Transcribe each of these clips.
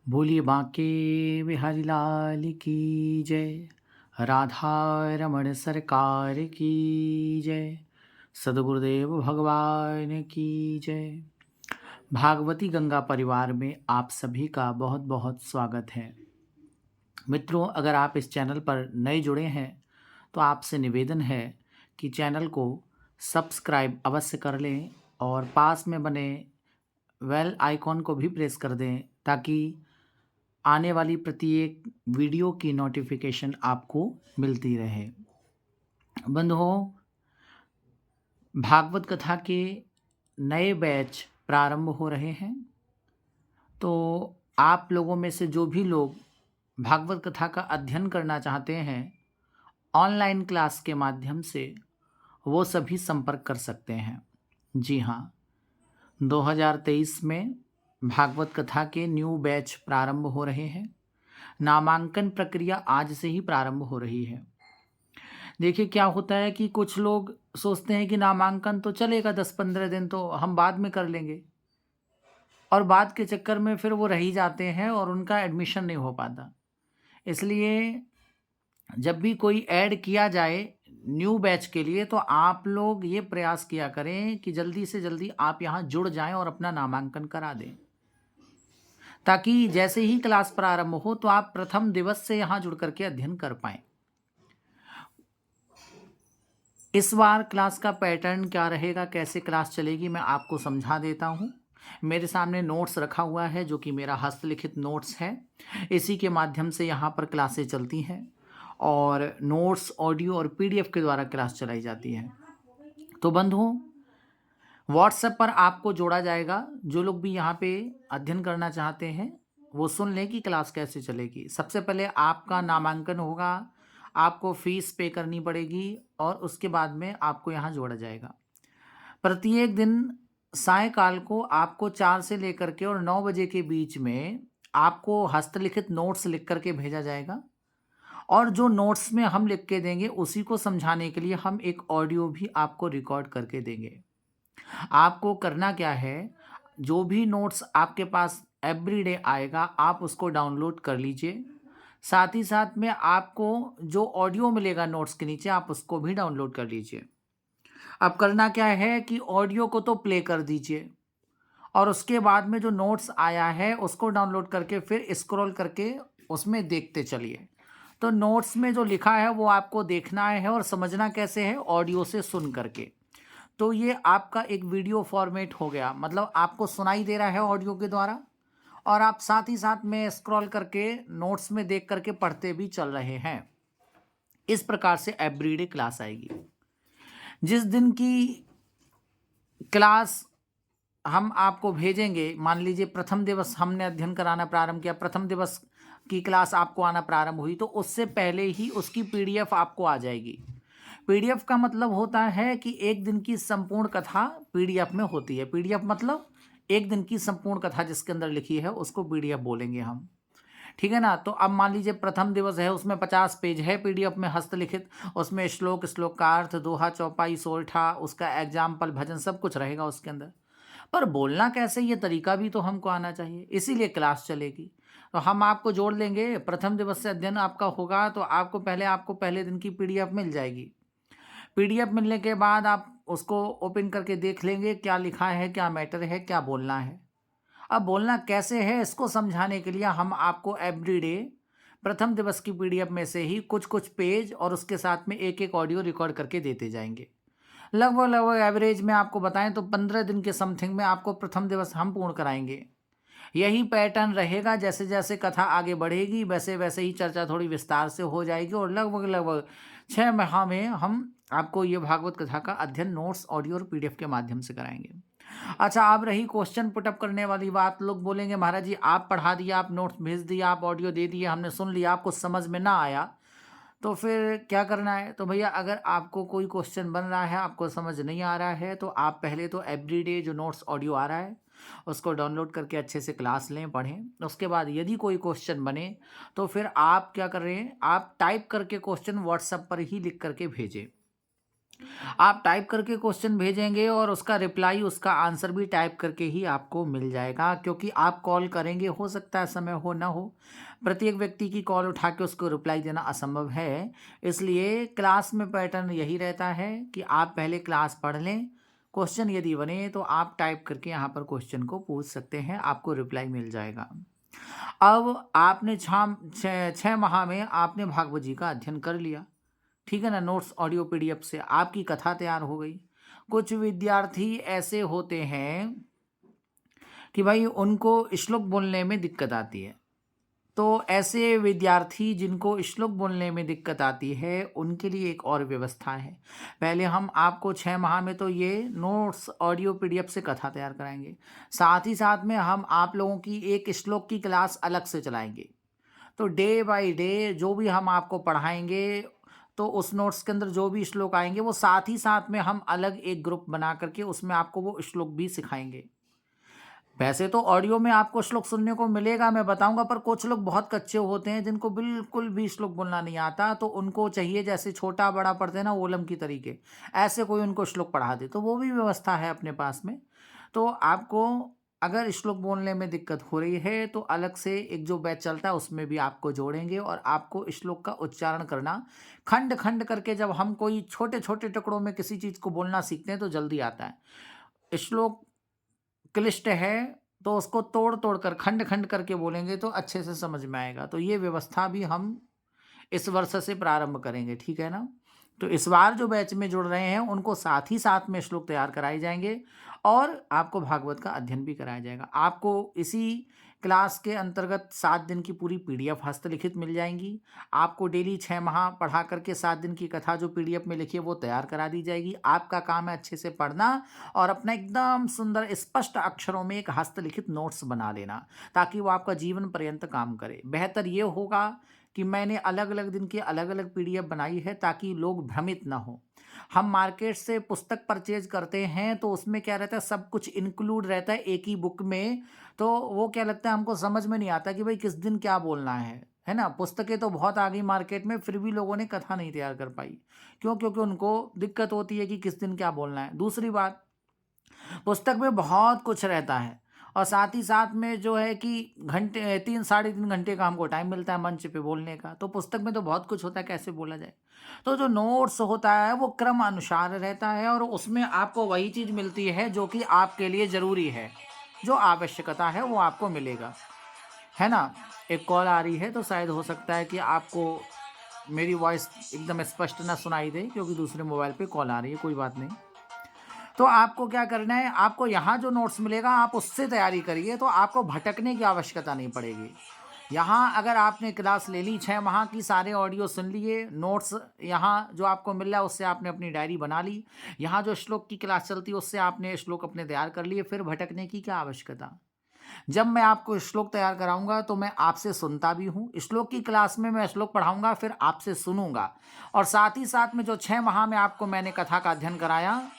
बोलिए बांके बिहारी लाल की जय, राधा रमण सरकार की जय, सदगुरुदेव भगवान की जय। भागवती गंगा परिवार में आप सभी का बहुत बहुत स्वागत है। मित्रों, अगर आप इस चैनल पर नए जुड़े हैं तो आपसे निवेदन है कि चैनल को सब्सक्राइब अवश्य कर लें और पास में बने बेल आइकॉन को भी प्रेस कर दें ताकि आने वाली प्रत्येक वीडियो की नोटिफिकेशन आपको मिलती रहे। बंधुओं, भागवत कथा के नए बैच प्रारंभ हो रहे हैं, तो आप लोगों में से जो भी लोग भागवत कथा का अध्ययन करना चाहते हैं ऑनलाइन क्लास के माध्यम से, वो सभी संपर्क कर सकते हैं। जी हाँ, 2023 में भागवत कथा के न्यू बैच प्रारंभ हो रहे हैं। नामांकन प्रक्रिया आज से ही प्रारंभ हो रही है। देखिए, क्या होता है कि कुछ लोग सोचते हैं कि नामांकन तो चलेगा 10-15 दिन, तो हम बाद में कर लेंगे, और बाद के चक्कर में फिर वो रह ही जाते हैं और उनका एडमिशन नहीं हो पाता। इसलिए जब भी ऐड किया जाए न्यू बैच के लिए तो आप लोग ये प्रयास किया करें कि जल्दी से जल्दी आप यहाँ जुड़ जाएं और अपना नामांकन करा दें, ताकि जैसे ही क्लास प्रारंभ हो तो आप प्रथम दिवस से यहाँ जुड़ करके अध्ययन कर पाएं। इस बार क्लास का पैटर्न क्या रहेगा, कैसे क्लास चलेगी, मैं आपको समझा देता हूँ। मेरे सामने नोट्स रखा हुआ है जो कि मेरा हस्तलिखित नोट्स है। इसी के माध्यम से यहाँ पर क्लासें चलती हैं और नोट्स, ऑडियो और पीडीएफ के द्वारा क्लास चलाई जाती है। तो बंधुओं, व्हाट्सएप पर आपको जोड़ा जाएगा। जो लोग भी यहाँ पे अध्ययन करना चाहते हैं वो सुन लें कि क्लास कैसे चलेगी। सबसे पहले आपका नामांकन होगा, आपको फीस पे करनी पड़ेगी और उसके बाद में आपको यहाँ जोड़ा जाएगा। प्रत्येक दिन सायंकाल को आपको 4 से लेकर के और 9 बजे के बीच में आपको हस्तलिखित नोट्स लिख करके भेजा जाएगा, और जो नोट्स में हम लिख के देंगे उसी को समझाने के लिए हम एक ऑडियो भी आपको रिकॉर्ड करके देंगे। आपको करना क्या है, जो भी नोट्स आपके पास एवरीडे आएगा आप उसको डाउनलोड कर लीजिए। साथ ही साथ में आपको जो ऑडियो मिलेगा नोट्स के नीचे आप उसको भी डाउनलोड कर लीजिए। अब करना क्या है कि ऑडियो को तो प्ले कर दीजिए और उसके बाद में जो नोट्स आया है उसको डाउनलोड करके फिर स्क्रॉल करके उसमें देखते चलिए। तो नोट्स में जो लिखा है वो आपको देखना है और समझना कैसे है, ऑडियो से सुन करके। तो ये आपका एक वीडियो फॉर्मेट हो गया, मतलब आपको सुनाई दे रहा है ऑडियो के द्वारा और आप साथ ही साथ में स्क्रॉल करके नोट्स में देख करके पढ़ते भी चल रहे हैं। इस प्रकार से एवरीडे क्लास आएगी। जिस दिन की क्लास हम आपको भेजेंगे, मान लीजिए प्रथम दिवस हमने अध्ययन कराना प्रारंभ किया, प्रथम दिवस की क्लास आपको आना प्रारंभ हुई, तो उससे पहले ही उसकी पीडीएफ आपको आ जाएगी। पीडीएफ का मतलब होता है कि एक दिन की संपूर्ण कथा पीडीएफ में होती है। पीडीएफ मतलब एक दिन की संपूर्ण कथा जिसके अंदर लिखी है उसको पीडीएफ बोलेंगे हम, ठीक है ना। तो अब मान लीजिए प्रथम दिवस है, उसमें 50 पेज है पीडीएफ में हस्तलिखित, उसमें श्लोक, श्लोक का अर्थ, दोहा, चौपाई, सोरठा, उसका एग्जाम्पल, भजन सब कुछ रहेगा उसके अंदर। पर बोलना कैसे, ये तरीका भी तो हमको आना चाहिए, इसीलिए क्लास चलेगी। तो हम आपको जोड़ लेंगे। प्रथम दिवस से अध्ययन आपका होगा तो आपको पहले दिन की पीडीएफ मिल जाएगी। पीडीएफ मिलने के बाद आप उसको ओपन करके देख लेंगे क्या लिखा है, क्या मैटर है, क्या बोलना है। अब बोलना कैसे है इसको समझाने के लिए हम आपको एवरीडे प्रथम दिवस की पीडीएफ में से ही कुछ कुछ पेज और उसके साथ में एक एक ऑडियो रिकॉर्ड करके देते जाएंगे। लगभग एवरेज में आपको बताएं तो 15 दिन के समथिंग में आपको प्रथम दिवस हम पूर्ण कराएंगे। यही पैटर्न रहेगा, जैसे जैसे कथा आगे बढ़ेगी वैसे वैसे ही चर्चा थोड़ी विस्तार से हो जाएगी और लगभग 6 माह में हम आपको ये भागवत कथा का अध्ययन नोट्स, ऑडियो और पीडीएफ के माध्यम से कराएंगे। अच्छा, अब रही क्वेश्चन पुटअप करने वाली बात। लोग बोलेंगे महाराज जी आप पढ़ा दिया, आप नोट्स भेज दिया, आप ऑडियो दे दिए, हमने सुन लिया, आपको समझ में ना आया तो फिर क्या करना है। तो भैया, अगर आपको कोई क्वेश्चन बन रहा है, आपको समझ नहीं आ रहा है, तो आप पहले तो एवरीडे जो नोट्स ऑडियो आ रहा है उसको डाउनलोड करके अच्छे से क्लास लें, पढ़ें। उसके बाद यदि कोई क्वेश्चन बने तो फिर आप क्या कर रहे हैं, आप टाइप करके क्वेश्चन व्हाट्सएप पर ही लिख करके भेजें। आप टाइप करके क्वेश्चन भेजेंगे और उसका रिप्लाई, उसका आंसर भी टाइप करके ही आपको मिल जाएगा, क्योंकि आप कॉल करेंगे, हो सकता है समय हो ना हो, प्रत्येक व्यक्ति की कॉल उठा के उसको रिप्लाई देना असंभव है। इसलिए क्लास में पैटर्न यही रहता है कि आप पहले क्लास पढ़ लें, क्वेश्चन यदि बने तो आप टाइप करके यहाँ पर क्वेश्चन को पूछ सकते हैं, आपको रिप्लाई मिल जाएगा। अब आपने छः माह में आपने भागवत जी का अध्ययन कर लिया, ठीक है ना, नोट्स ऑडियो पीडीएफ से आपकी कथा तैयार हो गई। कुछ विद्यार्थी ऐसे होते हैं कि भाई उनको श्लोक बोलने में दिक्कत आती है, तो ऐसे विद्यार्थी जिनको श्लोक बोलने में दिक्कत आती है उनके लिए एक और व्यवस्था है। पहले हम आपको 6 माह में तो ये नोट्स ऑडियो पीडीएफ से कथा तैयार कराएंगे, साथ ही साथ में हम आप लोगों की एक श्लोक की क्लास अलग से चलाएंगे। तो डे बाय डे जो भी हम आपको पढ़ाएंगे, तो उस नोट्स के अंदर जो भी श्लोक आएंगे वो साथ ही साथ में हम अलग एक ग्रुप बना करके उसमें आपको वो श्लोक भी सिखाएंगे। वैसे तो ऑडियो में आपको श्लोक सुनने को मिलेगा, मैं बताऊंगा, पर कुछ लोग बहुत कच्चे होते हैं जिनको बिल्कुल भी श्लोक बोलना नहीं आता, तो उनको चाहिए जैसे छोटा बड़ा पढ़ते हैं ना ओलम की तरीके, ऐसे कोई उनको श्लोक पढ़ा दे, तो वो भी व्यवस्था है अपने पास में। तो आपको अगर श्लोक बोलने में दिक्कत हो रही है तो अलग से एक जो बैच चलता है उसमें भी आपको जोड़ेंगे, और आपको श्लोक का उच्चारण करना खंड खंड करके, जब हम कोई छोटे छोटे टुकड़ों में किसी चीज़ को बोलना सीखते हैं तो जल्दी आता है। श्लोक क्लिष्ट है तो उसको तोड़ तोड़ कर खंड खंड करके बोलेंगे तो अच्छे से समझ में आएगा। तो ये व्यवस्था भी हम इस वर्ष से प्रारंभ करेंगे, ठीक है ना। तो इस बार जो बैच में जुड़ रहे हैं उनको साथ ही साथ में श्लोक तैयार कराए जाएंगे और आपको भागवत का अध्ययन भी कराया जाएगा। आपको इसी क्लास के अंतर्गत 7 दिन की पूरी पीडीएफ हस्तलिखित मिल जाएंगी। आपको डेली 6 माह पढ़ा करके 7 दिन की कथा जो पीडीएफ में लिखी है वो तैयार करा दी जाएगी। आपका काम है अच्छे से पढ़ना और अपना एकदम सुंदर स्पष्ट अक्षरों में एक हस्तलिखित नोट्स बना लेना, ताकि वो आपका जीवन पर्यंत काम करे। बेहतर ये होगा कि मैंने अलग अलग दिन की अलग अलग पीडीएफ बनाई है ताकि लोग भ्रमित ना हो। हम मार्केट से पुस्तक परचेज करते हैं तो उसमें क्या रहता है, सब कुछ इंक्लूड रहता है एक ही बुक में, तो वो क्या लगता है हमको समझ में नहीं आता कि भाई किस दिन क्या बोलना है ना। पुस्तकें तो बहुत आ गई मार्केट में, फिर भी लोगों ने कथा नहीं तैयार कर पाई। क्यों? क्योंकि उनको दिक्कत होती है कि किस दिन क्या बोलना है। दूसरी बात, पुस्तक में बहुत कुछ रहता है और साथ ही साथ में जो है कि घंटे 3-3.5 घंटे का हमको टाइम मिलता है मंच पे बोलने का, तो पुस्तक में तो बहुत कुछ होता है, कैसे बोला जाए। तो जो नोट्स होता है वो क्रम अनुसार रहता है और उसमें आपको वही चीज़ मिलती है जो कि आपके लिए ज़रूरी है, जो आवश्यकता है वो आपको मिलेगा, है ना। एक कॉल आ रही है तो शायद हो सकता है कि आपको मेरी वॉइस एकदम स्पष्ट ना सुनाई दे, क्योंकि दूसरे मोबाइल पे कॉल आ रही है, कोई बात नहीं। तो आपको क्या करना है, आपको यहाँ जो नोट्स मिलेगा आप उससे तैयारी करिए, तो आपको भटकने की आवश्यकता नहीं पड़ेगी। यहाँ अगर आपने क्लास ले ली 6 माह की, सारे ऑडियो सुन लिए, नोट्स यहाँ जो आपको मिल रहा है उससे आपने अपनी डायरी बना ली, यहाँ जो श्लोक की क्लास चलती है उससे आपने श्लोक अपने तैयार कर लिए, फिर भटकने की क्या आवश्यकता। जब मैं आपको श्लोक तैयार कराऊंगा तो मैं आपसे सुनता भी हूँ, श्लोक की क्लास में मैं श्लोक पढ़ाऊंगा फिर आपसे सुनूंगा, और साथ ही साथ में जो 6 माह में आपको मैंने कथा का अध्ययन कराया,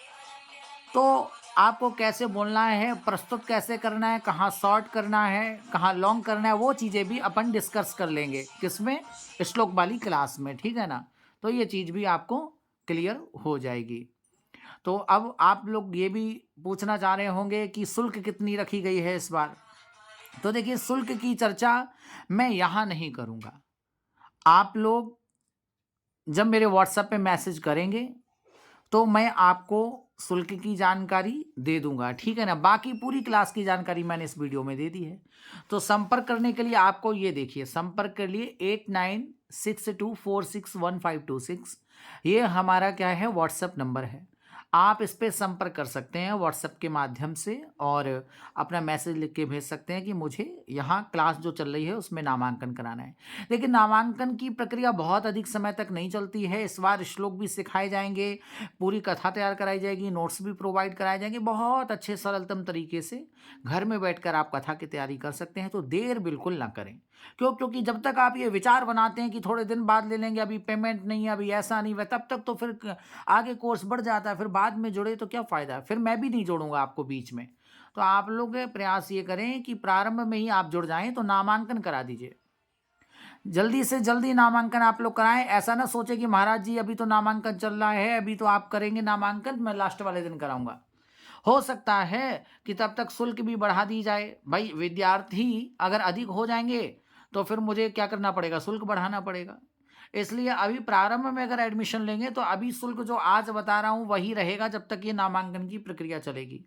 तो आपको कैसे बोलना है, प्रस्तुत कैसे करना है, कहाँ शॉर्ट करना है, कहाँ लॉन्ग करना है, वो चीज़ें भी अपन डिस्कस कर लेंगे किसमें, श्लोक वाली क्लास में, ठीक है ना। तो ये चीज़ भी आपको क्लियर हो जाएगी। तो अब आप लोग ये भी पूछना चाह रहे होंगे कि शुल्क कितनी रखी गई है इस बार। तो देखिए, शुल्क की चर्चा मैं यहाँ नहीं करूँगा। आप लोग जब मेरे व्हाट्सएप पे मैसेज करेंगे तो मैं आपको शुल्क की जानकारी दे दूंगा, ठीक है ना। बाकी पूरी क्लास की जानकारी मैंने इस वीडियो में दे दी है। तो संपर्क करने के लिए आपको ये देखिए, संपर्क के लिए 8962461526, ये हमारा क्या है, व्हाट्सएप नंबर है। आप इस पर संपर्क कर सकते हैं व्हाट्सएप के माध्यम से और अपना मैसेज लिख के भेज सकते हैं कि मुझे यहाँ क्लास जो चल रही है उसमें नामांकन कराना है। लेकिन नामांकन की प्रक्रिया बहुत अधिक समय तक नहीं चलती है। इस बार श्लोक भी सिखाए जाएंगे, पूरी कथा तैयार कराई जाएगी, नोट्स भी प्रोवाइड कराए जाएंगे, बहुत अच्छे सरलतम तरीके से घर में बैठकर आप कथा की तैयारी कर सकते हैं। तो देर बिल्कुल ना करें। क्योंकि जब तक आप ये विचार बनाते हैं कि थोड़े दिन बाद ले लेंगे, अभी पेमेंट नहीं है, अभी ऐसा नहीं है, तब तक तो फिर आगे कोर्स बढ़ जाता है, फिर बाद में जुड़े तो क्या फ़ायदा है, फिर मैं भी नहीं जोड़ूंगा आपको बीच में। तो आप लोग प्रयास ये करें कि प्रारंभ में ही आप जुड़ जाएं, तो नामांकन करा दीजिए। जल्दी से जल्दी नामांकन आप लोग कराएं। ऐसा ना सोचे कि महाराज जी अभी तो नामांकन चल रहा है, अभी तो आप करेंगे नामांकन, मैं लास्ट वाले दिन कराऊंगा। हो सकता है कि तब तक शुल्क भी बढ़ा दी जाए। भाई विद्यार्थी अगर अधिक हो जाएंगे तो फिर मुझे क्या करना पड़ेगा, शुल्क बढ़ाना पड़ेगा। इसलिए अभी प्रारंभ में अगर एडमिशन लेंगे तो अभी शुल्क जो आज बता रहा हूं वही रहेगा जब तक ये नामांकन की प्रक्रिया चलेगी।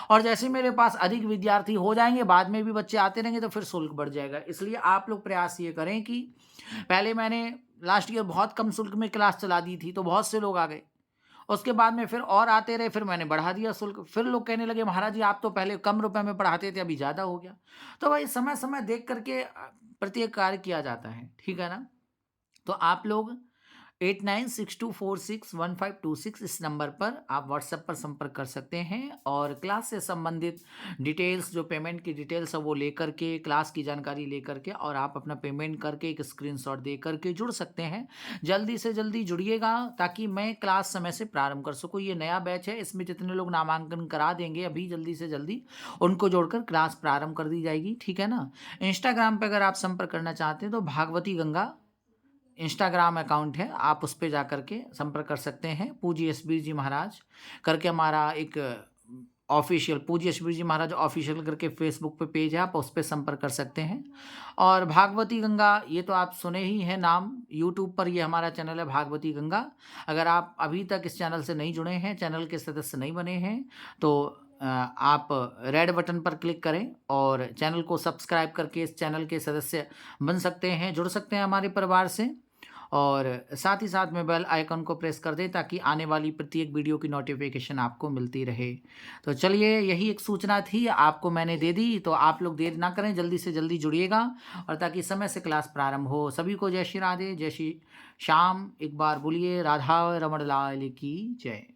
और जैसे मेरे पास अधिक विद्यार्थी हो जाएंगे, बाद में भी बच्चे आते रहेंगे, तो फिर शुल्क बढ़ जाएगा। इसलिए आप लोग प्रयास ये करें कि पहले मैंने लास्ट ईयर बहुत कम शुल्क में क्लास चला दी थी, तो बहुत से लोग आ गए। उसके बाद में फिर और आते रहे, फिर मैंने बढ़ा दिया शुल्क। फिर लोग कहने लगे महाराज जी आप तो पहले कम रुपए में पढ़ाते थे, अभी ज़्यादा हो गया। तो भाई समय समय देख करके प्रत्येक कार्य किया जाता है, ठीक है ना। तो आप लोग 8962461526 इस नंबर पर आप व्हाट्सएप पर संपर्क कर सकते हैं और क्लास से संबंधित डिटेल्स, जो पेमेंट की डिटेल्स है वो लेकर के, क्लास की जानकारी लेकर के, और आप अपना पेमेंट करके एक स्क्रीनशॉट दे करके जुड़ सकते हैं। जल्दी से जल्दी जुड़िएगा ताकि मैं क्लास समय से प्रारंभ कर सकूँ। ये नया बैच है, इसमें जितने लोग नामांकन करा देंगे अभी जल्दी से जल्दी उनको जोड़कर क्लास प्रारंभ कर दी जाएगी, ठीक है ना। इंस्टाग्राम पर अगर आप संपर्क करना चाहते हैं तो भागवती गंगा इंस्टाग्राम अकाउंट है, आप उस पे जा करके संपर्क कर सकते हैं। पूज्य एसबीर जी महाराज करके हमारा एक ऑफिशियल, पूज्य एसबीर जी महाराज ऑफिशियल करके फेसबुक पे पेज है, आप उस पर संपर्क कर सकते हैं। और भागवती गंगा ये तो आप सुने ही हैं नाम, यूट्यूब पर ये हमारा चैनल है भागवती गंगा। अगर आप अभी तक इस चैनल से नहीं जुड़े हैं, चैनल के सदस्य नहीं बने हैं, तो आप रेड बटन पर क्लिक करें और चैनल को सब्सक्राइब करके इस चैनल के सदस्य बन सकते हैं, जुड़ सकते हैं हमारे परिवार से। और साथ ही साथ में बेल आइकन को प्रेस कर दें ताकि आने वाली प्रत्येक वीडियो की नोटिफिकेशन आपको मिलती रहे। तो चलिए, यही एक सूचना थी, आपको मैंने दे दी, तो आप लोग देर ना करें, जल्दी से जल्दी जुड़िएगा और ताकि समय से क्लास प्रारंभ हो। सभी को जय श्री राधे, जय श्री श्याम। एक बार बोलिए राधा रमण लाल की जय।